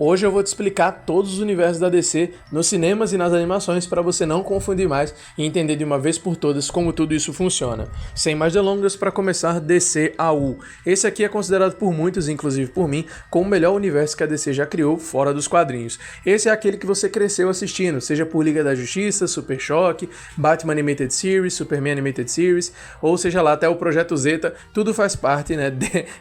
Hoje eu vou te explicar todos os universos da DC nos cinemas e nas animações para você não confundir mais e entender de uma vez por todas como tudo isso funciona. Sem mais delongas, para começar, DCAU. Esse aqui é considerado por muitos, inclusive por mim, como o melhor universo que a DC já criou fora dos quadrinhos. Esse é aquele que você cresceu assistindo, seja por Liga da Justiça, Super Choque, Batman Animated Series, Superman Animated Series, ou seja lá até o Projeto Zeta, tudo faz parte, né,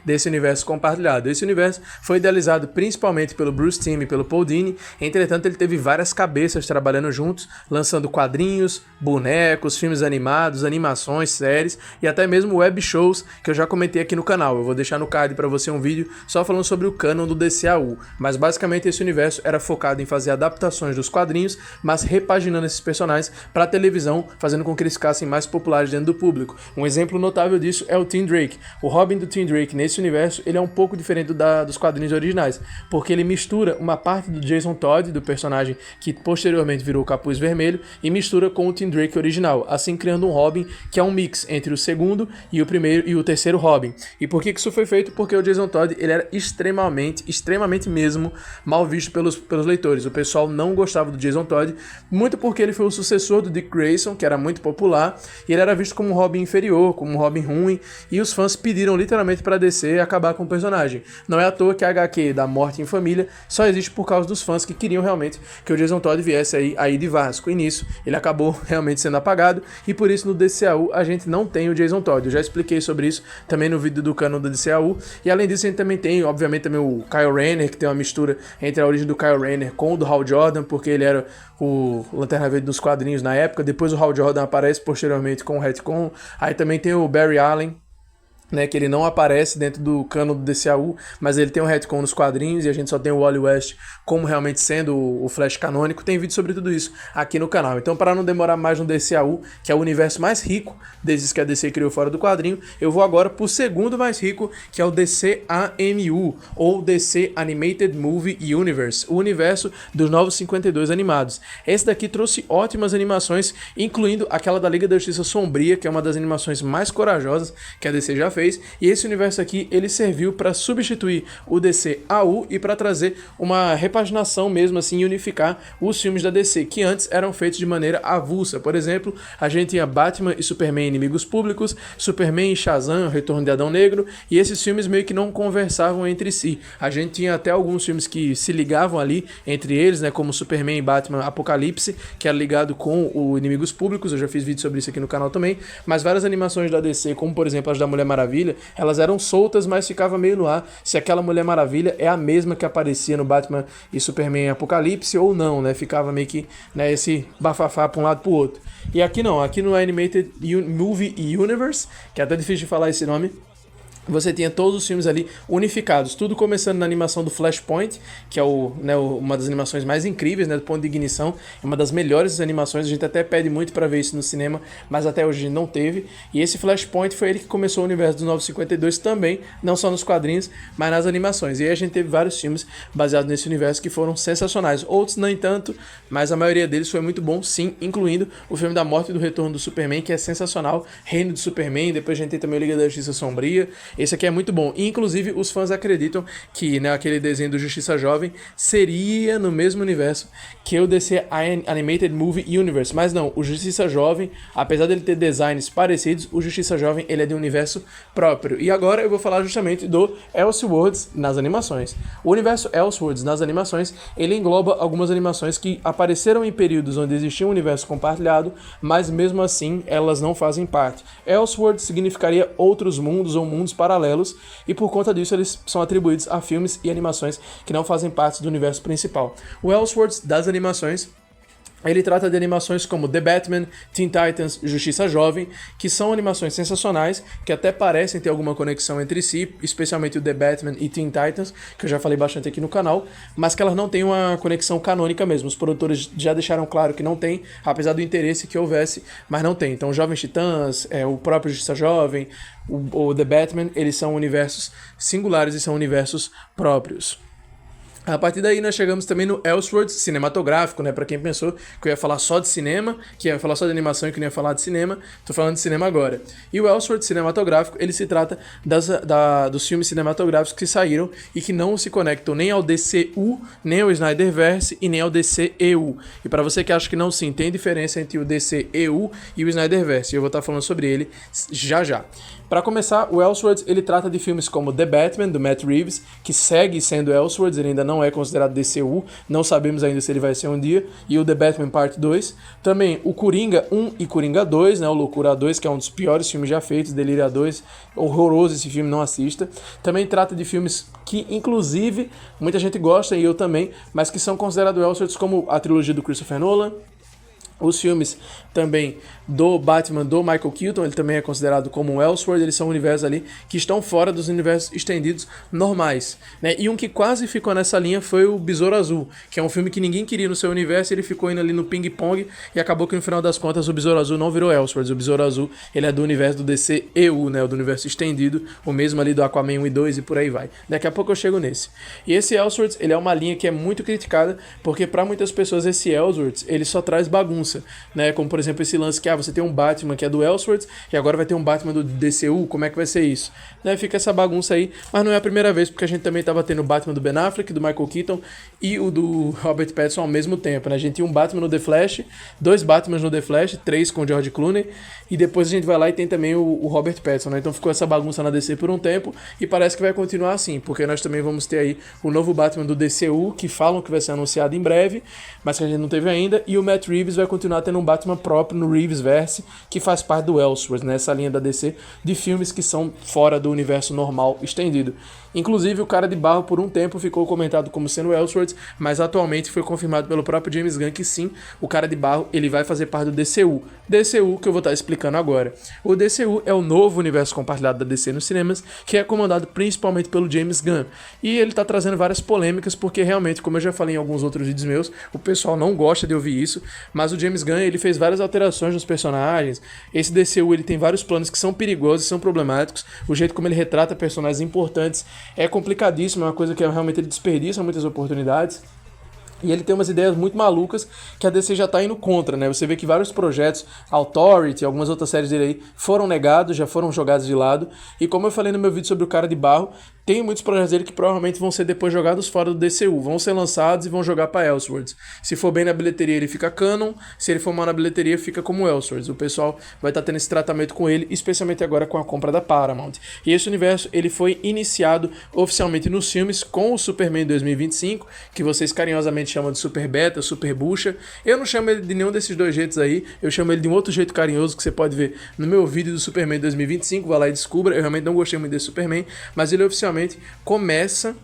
desse universo compartilhado. Esse universo foi idealizado principalmente pelo Bruce Timm e pelo Paul Dini. Entretanto, ele teve várias cabeças trabalhando juntos, lançando quadrinhos, bonecos, filmes animados, animações, séries e até mesmo web shows que eu já comentei aqui no canal. Eu vou deixar no card para você um vídeo só falando sobre o canon do DCAU, mas basicamente esse universo era focado em fazer adaptações dos quadrinhos, mas repaginando esses personagens para a televisão, fazendo com que eles ficassem mais populares dentro do público. Um exemplo notável disso é o Tim Drake. O Robin do Tim Drake nesse universo, ele é um pouco diferente dos quadrinhos originais, porque ele mistura uma parte do Jason Todd, do personagem que posteriormente virou o Capuz Vermelho, e mistura com o Tim Drake original, assim criando um Robin que é um mix entre o segundo e o primeiro e o terceiro Robin. E por que isso foi feito? Porque o Jason Todd ele era extremamente mesmo mal visto pelos leitores. O pessoal não gostava do Jason Todd, muito porque ele foi o sucessor do Dick Grayson, que era muito popular, e ele era visto como um Robin inferior, como um Robin ruim, e os fãs pediram literalmente para DC acabar com o personagem. Não é à toa que a HQ da Morte em Família só existe por causa dos fãs que queriam realmente que o Jason Todd viesse aí de Vasco. E nisso ele acabou realmente sendo apagado, e por isso no DCAU a gente não tem o Jason Todd. Eu já expliquei sobre isso também no vídeo do canon do DCAU, e além disso a gente também tem, obviamente, também o Kyle Rayner, que tem uma mistura entre a origem do Kyle Rayner com o do Hal Jordan, porque ele era o Lanterna Verde dos quadrinhos na época. Depois o Hal Jordan aparece posteriormente com o retcon. Aí também tem o Barry Allen, né, que ele não aparece dentro do canon do DCAU, mas ele tem um retcon nos quadrinhos, e a gente só tem o Wally West como realmente sendo o Flash canônico. Tem vídeo sobre tudo isso aqui no canal. Então, para não demorar mais no DCAU, que é o universo mais rico desde que a DC criou fora do quadrinho, eu vou agora pro segundo mais rico, que é o DCAMU, ou DC Animated Movie Universe, o universo dos Novos 52 animados. Esse daqui trouxe ótimas animações, incluindo aquela da Liga da Justiça Sombria, que é uma das animações mais corajosas que a DC já fez. E esse universo aqui, ele serviu para substituir o DCAU e para trazer uma repaginação mesmo assim, e unificar os filmes da DC, que antes eram feitos de maneira avulsa. Por exemplo, a gente tinha Batman e Superman Inimigos Públicos, Superman e Shazam, o Retorno de Adão Negro, e esses filmes meio que não conversavam entre si. A gente tinha até alguns filmes que se ligavam ali entre eles, né, como Superman e Batman Apocalipse, que era ligado com o Inimigos Públicos. Eu já fiz vídeo sobre isso aqui no canal também, mas várias animações da DC, como por exemplo as da Mulher Maravilha, elas eram soltas, mas ficava meio no ar se aquela Mulher Maravilha é a mesma que aparecia no Batman e Superman Apocalipse ou não, né? Ficava meio que, né, esse bafafá para um lado pro outro. E aqui não, aqui no Animated Movie Universe, que é até difícil de falar esse nome, você tinha todos os filmes ali unificados, tudo começando na animação do Flashpoint, que é uma das animações mais incríveis, né, do ponto de ignição, é uma das melhores animações. A gente até pede muito para ver isso no cinema, mas até hoje a gente não teve. E esse Flashpoint foi ele que começou o universo dos 952 também, não só nos quadrinhos, mas nas animações. E aí a gente teve vários filmes baseados nesse universo que foram sensacionais, outros nem tanto, mas a maioria deles foi muito bom, sim, incluindo o filme da Morte e do Retorno do Superman, que é sensacional, Reino do Superman. Depois a gente tem também o Liga da Justiça Sombria. Esse aqui é muito bom. E, inclusive, os fãs acreditam que, né, aquele desenho do Justiça Jovem seria no mesmo universo que o DC Animated Movie Universe. Mas não, o Justiça Jovem, apesar dele ter designs parecidos, o Justiça Jovem ele é de um universo próprio. E agora eu vou falar justamente do Elseworlds nas animações. O universo Elseworlds nas animações, ele engloba algumas animações que apareceram em períodos onde existia um universo compartilhado, mas mesmo assim elas não fazem parte. Elseworlds significaria outros mundos ou mundos paralelos, e por conta disso eles são atribuídos a filmes e animações que não fazem parte do universo principal. O Elseworlds das animações, ele trata de animações como The Batman, Teen Titans, Justiça Jovem, que são animações sensacionais, que até parecem ter alguma conexão entre si, especialmente o The Batman e Teen Titans, que eu já falei bastante aqui no canal, mas que elas não têm uma conexão canônica mesmo. Os produtores já deixaram claro que não tem, apesar do interesse que houvesse, mas não tem. Então, Jovens Titãs, o próprio Justiça Jovem, o The Batman, eles são universos singulares e são universos próprios. A partir daí nós chegamos também no Elseworlds cinematográfico, né? Pra quem pensou que eu ia falar só de cinema, que ia falar só de animação e que não ia falar de cinema, tô falando de cinema agora. E o Elseworlds cinematográfico, ele se trata dos filmes cinematográficos que saíram e que não se conectam nem ao DCU, nem ao Snyderverse e nem ao DCEU. E pra você que acha que não sim, tem diferença entre o DCEU e o Snyderverse, eu vou estar falando sobre ele já já. Para começar, o Elseworlds ele trata de filmes como The Batman, do Matt Reeves, que segue sendo Elseworlds, ele ainda não é considerado DCU, não sabemos ainda se ele vai ser um dia, e o The Batman Parte 2. Também o Coringa 1 e Coringa 2, né, o Loucura 2, que é um dos piores filmes já feitos, Delírio 2, horroroso esse filme, não assista. Também trata de filmes que, inclusive, muita gente gosta, e eu também, mas que são considerados Elseworlds, como a trilogia do Christopher Nolan, os filmes também do Batman do Michael Keaton, ele também é considerado como um Elseworld, eles são universos ali que estão fora dos universos estendidos normais, né? E um que quase ficou nessa linha foi o Besouro Azul, que é um filme que ninguém queria no seu universo, ele ficou indo ali no ping-pong e acabou que no final das contas o Besouro Azul não virou Elseworlds, o Besouro Azul ele é do universo do DCEU, né? Do universo estendido, o mesmo ali do Aquaman 1 e 2 e por aí vai. Daqui a pouco eu chego nesse. E esse Elseworlds, ele é uma linha que é muito criticada, porque para muitas pessoas esse Elseworlds, ele só traz bagunça, né? Como por exemplo esse lance que você tem um Batman que é do Elseworlds e agora vai ter um Batman do DCU, como é que vai ser isso? Né? Fica essa bagunça aí, mas não é a primeira vez, porque a gente também tava tendo o Batman do Ben Affleck, do Michael Keaton e o do Robert Pattinson ao mesmo tempo, né? A gente tinha um Batman no The Flash, 2 Batmans no The Flash, 3 com o George Clooney, e depois a gente vai lá e tem também o Robert Pattinson, né? Então ficou essa bagunça na DC por um tempo e parece que vai continuar assim, porque nós também vamos ter aí o novo Batman do DCU, que falam que vai ser anunciado em breve, mas que a gente não teve ainda, e o Matt Reeves vai continuar tendo um Batman próprio no Reevesverse, que faz parte do Elseworlds, né? Essa linha da DC de filmes que são fora do universo normal estendido. Inclusive, o Cara de Barro, por um tempo, ficou comentado como sendo Elseworlds, mas atualmente foi confirmado pelo próprio James Gunn que sim, o Cara de Barro ele vai fazer parte do DCU. DCU que eu vou estar explicando agora. O DCU é o novo universo compartilhado da DC nos cinemas, que é comandado principalmente pelo James Gunn. E ele está trazendo várias polêmicas, porque realmente, como eu já falei em alguns outros vídeos meus, o pessoal não gosta de ouvir isso, mas o James Gunn ele fez várias alterações nos personagens. Esse DCU ele tem vários planos que são perigosos e são problemáticos. O jeito como ele retrata personagens importantes é complicadíssimo, é uma coisa que realmente ele desperdiça muitas oportunidades. E ele tem umas ideias muito malucas que a DC já tá indo contra, né? Você vê que vários projetos, Authority, algumas outras séries dele aí, foram negados, já foram jogados de lado. E como eu falei no meu vídeo sobre o Cara de Barro, tem muitos projetos dele que provavelmente vão ser depois jogados fora do DCU, vão ser lançados e vão jogar pra Elseworlds. Se for bem na bilheteria, ele fica canon, se ele for mal na bilheteria, fica como Elseworlds. O pessoal vai estar tendo esse tratamento com ele, especialmente agora com a compra da Paramount. E esse universo, ele foi iniciado oficialmente nos filmes com o Superman 2025, que vocês carinhosamente chamam de Super Beta, Super Bucha. Eu não chamo ele de nenhum desses dois jeitos aí, eu chamo ele de um outro jeito carinhoso que você pode ver no meu vídeo do Superman 2025, vai lá e descubra. Eu realmente não gostei muito desse Superman, mas ele oficialmente começa,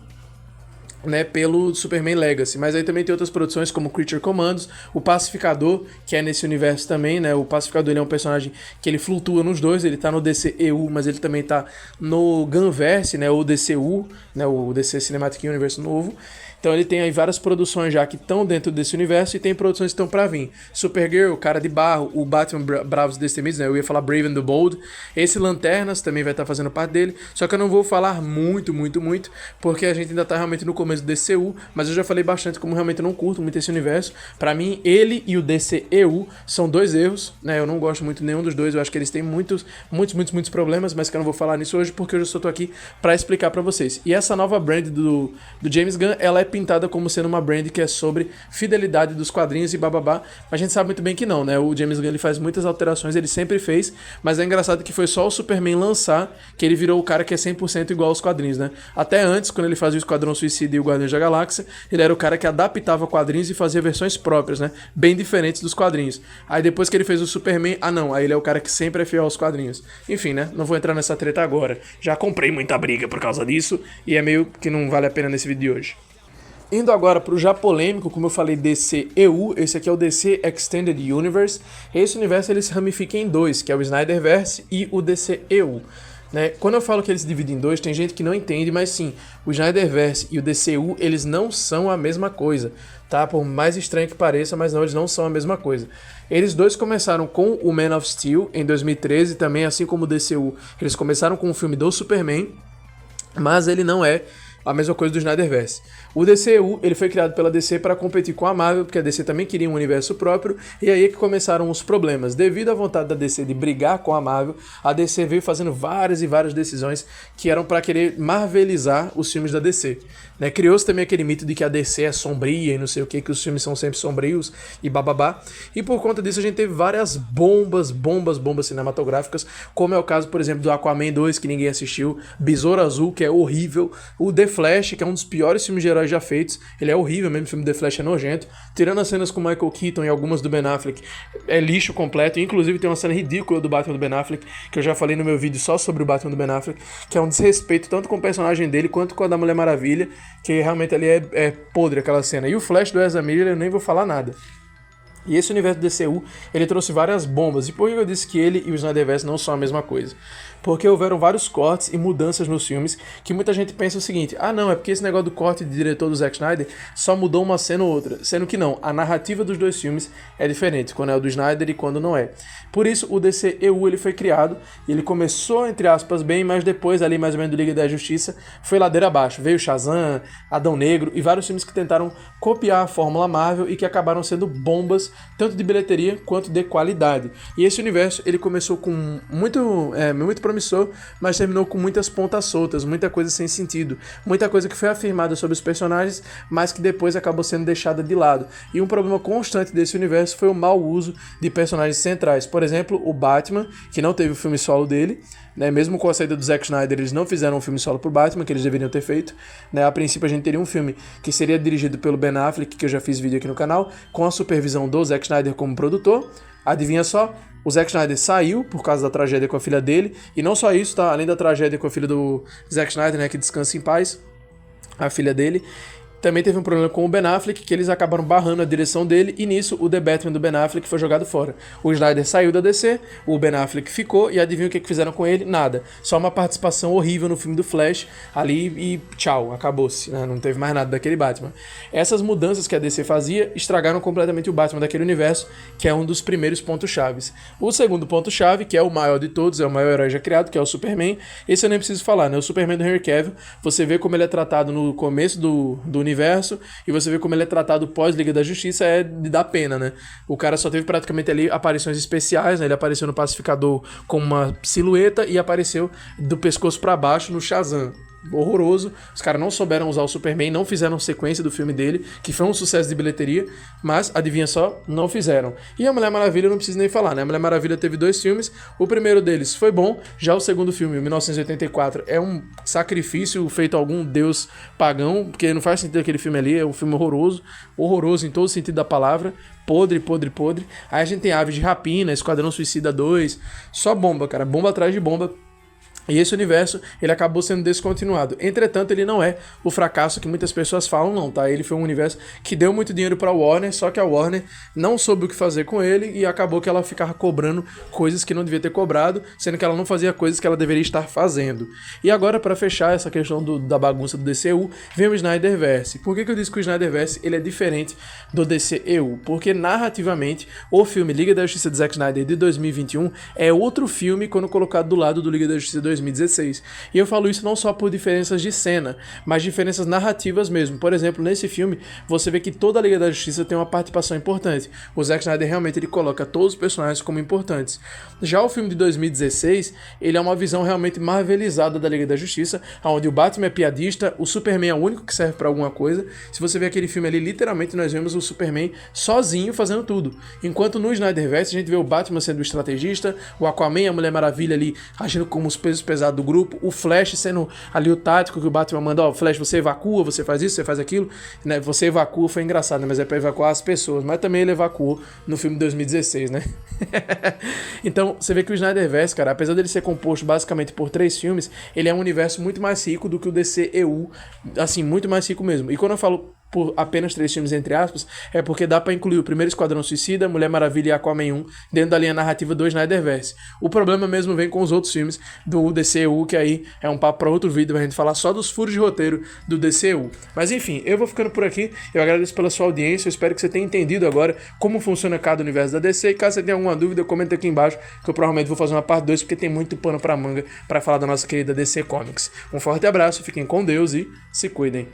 né, pelo Superman Legacy, mas aí também tem outras produções como Creature Commandos, o Pacificador, que é nesse universo também, né, o Pacificador ele é um personagem que ele flutua nos dois, ele tá no DCEU, mas ele também tá no Gunverse, né, o DCU, né, o DC Cinematic Universe novo. Então ele tem aí várias produções já que estão dentro desse universo e tem produções que estão pra vir. Supergirl, Cara de Barro, o Batman Bravos e Destemidos, né? Eu ia falar Brave and the Bold. Esse Lanternas também vai estar fazendo parte dele. Só que eu não vou falar muito, porque a gente ainda tá realmente no começo do DCU, mas eu já falei bastante como realmente eu não curto muito esse universo. Pra mim, ele e o DCEU são dois erros, né? Eu não gosto muito de nenhum dos dois. Eu acho que eles têm muitos problemas, mas que eu não vou falar nisso hoje porque eu já só tô aqui pra explicar pra vocês. E essa nova brand do James Gunn, ela é pintada como sendo uma brand que é sobre fidelidade dos quadrinhos e bababá, mas a gente sabe muito bem que não, né? O James Gunn ele faz muitas alterações, ele sempre fez, mas é engraçado que foi só o Superman lançar que ele virou o cara que é 100% igual aos quadrinhos, né? Até antes, quando ele fazia o Esquadrão Suicida e o Guardiões da Galáxia, ele era o cara que adaptava quadrinhos e fazia versões próprias, né? Bem diferentes dos quadrinhos. Aí depois que ele fez o Superman, aí ele é o cara que sempre é fiel aos quadrinhos. Enfim, né? Não vou entrar nessa treta agora. Já comprei muita briga por causa disso e é meio que não vale a pena nesse vídeo de hoje. Indo agora para o já polêmico, como eu falei, DCEU, esse aqui é o DC Extended Universe. Esse universo ele se ramifica em dois, que é o Snyderverse e o DCEU. Né? Quando eu falo que eles se dividem em dois, tem gente que não entende, mas sim, o Snyderverse e o DCU, eles não são a mesma coisa, tá? Por mais estranho que pareça, mas não, eles não são a mesma coisa. Eles dois começaram com o Man of Steel em 2013, também assim como o DCU, eles começaram com o filme do Superman, mas ele não é A mesma coisa do Snyderverse. O DCEU, ele foi criado pela DC para competir com a Marvel, porque a DC também queria um universo próprio, e aí é que começaram os problemas. Devido à vontade da DC de brigar com a Marvel, a DC veio fazendo várias e várias decisões que eram para querer marvelizar os filmes da DC. Né? Criou-se também aquele mito de que a DC é sombria e não sei o que os filmes são sempre sombrios e bababá. E por conta disso a gente teve várias bombas cinematográficas, como é o caso, por exemplo, do Aquaman 2, que ninguém assistiu, Besouro Azul, que é horrível, o The Flash, que é um dos piores filmes de heróis já feitos, ele é horrível mesmo, o filme The Flash é nojento, tirando as cenas com Michael Keaton e algumas do Ben Affleck, é lixo completo, inclusive tem uma cena ridícula do Batman do Ben Affleck, que eu já falei no meu vídeo só sobre o Batman do Ben Affleck, que é um desrespeito tanto com o personagem dele, quanto com a da Mulher Maravilha, que realmente ali é podre aquela cena. E o Flash do Ezra Miller eu nem vou falar nada. E esse universo do DCU, ele trouxe várias bombas. E por que eu disse que ele e o Snyderverse não são a mesma coisa? Porque houveram vários cortes e mudanças nos filmes que muita gente pensa o seguinte: ah não, é porque esse negócio do corte de diretor do Zack Snyder só mudou uma cena ou outra. Sendo que não, a narrativa dos dois filmes é diferente, quando é o do Snyder e quando não é. Por isso o DCEU ele foi criado, e ele começou, entre aspas, bem, mas depois ali mais ou menos do Liga da Justiça foi ladeira abaixo. Veio Shazam, Adão Negro e vários filmes que tentaram copiar a fórmula Marvel e que acabaram sendo bombas, tanto de bilheteria quanto de qualidade. E esse universo ele começou com muito promissor, mas terminou com muitas pontas soltas, muita coisa sem sentido, muita coisa que foi afirmada sobre os personagens, mas que depois acabou sendo deixada de lado. E um problema constante desse universo foi o mau uso de personagens centrais. Por exemplo, o Batman, que não teve o filme solo dele, né? Mesmo com a saída do Zack Snyder, eles não fizeram um filme solo pro Batman, que eles deveriam ter feito. Né? A princípio a gente teria um filme que seria dirigido pelo Ben Affleck, que eu já fiz vídeo aqui no canal, com a supervisão do Zack Snyder como produtor. Adivinha só? O Zack Snyder saiu por causa da tragédia com a filha dele, e não só isso, tá? Além da tragédia com a filha do Zack Snyder, né, que descansa em paz, a filha dele, também teve um problema com o Ben Affleck, que eles acabaram barrando a direção dele, e nisso o The Batman do Ben Affleck foi jogado fora. O Snyder saiu da DC, o Ben Affleck ficou, e adivinha o que fizeram com ele? Nada. Só uma participação horrível no filme do Flash, ali e tchau, acabou-se, né? Não teve mais nada daquele Batman. Essas mudanças que a DC fazia estragaram completamente o Batman daquele universo, que é um dos primeiros pontos-chaves. O segundo ponto-chave, que é o maior de todos, é o maior herói já criado, que é o Superman. Esse eu nem preciso falar, né? O Superman do Henry Cavill, você vê como ele é tratado no começo do universo, e você vê como ele é tratado pós-Liga da Justiça, é de dar pena, né? O cara só teve praticamente ali aparições especiais, né? Ele apareceu no Pacificador com uma silhueta e apareceu do pescoço pra baixo no Shazam. Horroroso, os caras não souberam usar o Superman, não fizeram sequência do filme dele, que foi um sucesso de bilheteria, mas, adivinha só, não fizeram. E a Mulher Maravilha eu não preciso nem falar, né? A Mulher Maravilha teve 2 filmes, o primeiro deles foi bom, já o segundo filme, 1984, é um sacrifício feito a algum deus pagão, porque não faz sentido aquele filme ali, é um filme horroroso, horroroso em todo o sentido da palavra, podre. Aí a gente tem Aves de Rapina, Esquadrão Suicida 2, só bomba, cara, bomba atrás de bomba. E esse universo, ele acabou sendo descontinuado. Entretanto, ele não é o fracasso que muitas pessoas falam, não, tá? Ele foi um universo que deu muito dinheiro pra Warner, só que a Warner não soube o que fazer com ele e acabou que ela ficava cobrando coisas que não devia ter cobrado, sendo que ela não fazia coisas que ela deveria estar fazendo. E agora, pra fechar essa questão da bagunça do DCU, vem o Snyderverse. Por que eu disse que o Snyderverse ele é diferente do DCEU? Porque, narrativamente, o filme Liga da Justiça de Zack Snyder de 2021 é outro filme quando colocado do lado do Liga da Justiça de 2016. E eu falo isso não só por diferenças de cena, mas diferenças narrativas mesmo. Por exemplo, nesse filme, você vê que toda a Liga da Justiça tem uma participação importante. O Zack Snyder realmente ele coloca todos os personagens como importantes. Já o filme de 2016, ele é uma visão realmente marvelizada da Liga da Justiça, onde o Batman é piadista, o Superman é o único que serve pra alguma coisa. Se você ver aquele filme ali, literalmente nós vemos o Superman sozinho fazendo tudo. Enquanto no Snyderverse a gente vê o Batman sendo o estrategista, o Aquaman, a Mulher Maravilha ali agindo como os pesos pesado do grupo, o Flash sendo ali o tático que o Batman manda, ó, Flash, você evacua, você faz isso, você faz aquilo, né? Você evacua, foi engraçado, né? Mas é pra evacuar as pessoas, mas também ele evacuou no filme de 2016, né? Então, você vê que o Snyderverse, cara, apesar dele ser composto basicamente por 3 filmes, ele é um universo muito mais rico do que o DCEU, assim, muito mais rico mesmo. E quando eu falo por apenas 3 filmes, entre aspas, é porque dá pra incluir o primeiro Esquadrão Suicida, Mulher Maravilha e Aquaman 1 dentro da linha narrativa do Snyderverse. O problema mesmo vem com os outros filmes do DCU, que aí é um papo pra outro vídeo, pra gente falar só dos furos de roteiro do DCU. Mas enfim, eu vou ficando por aqui, eu agradeço pela sua audiência, eu espero que você tenha entendido agora como funciona cada universo da DC, e caso você tenha alguma dúvida, comenta aqui embaixo, que eu provavelmente vou fazer uma parte 2, porque tem muito pano pra manga pra falar da nossa querida DC Comics. Um forte abraço, fiquem com Deus e se cuidem.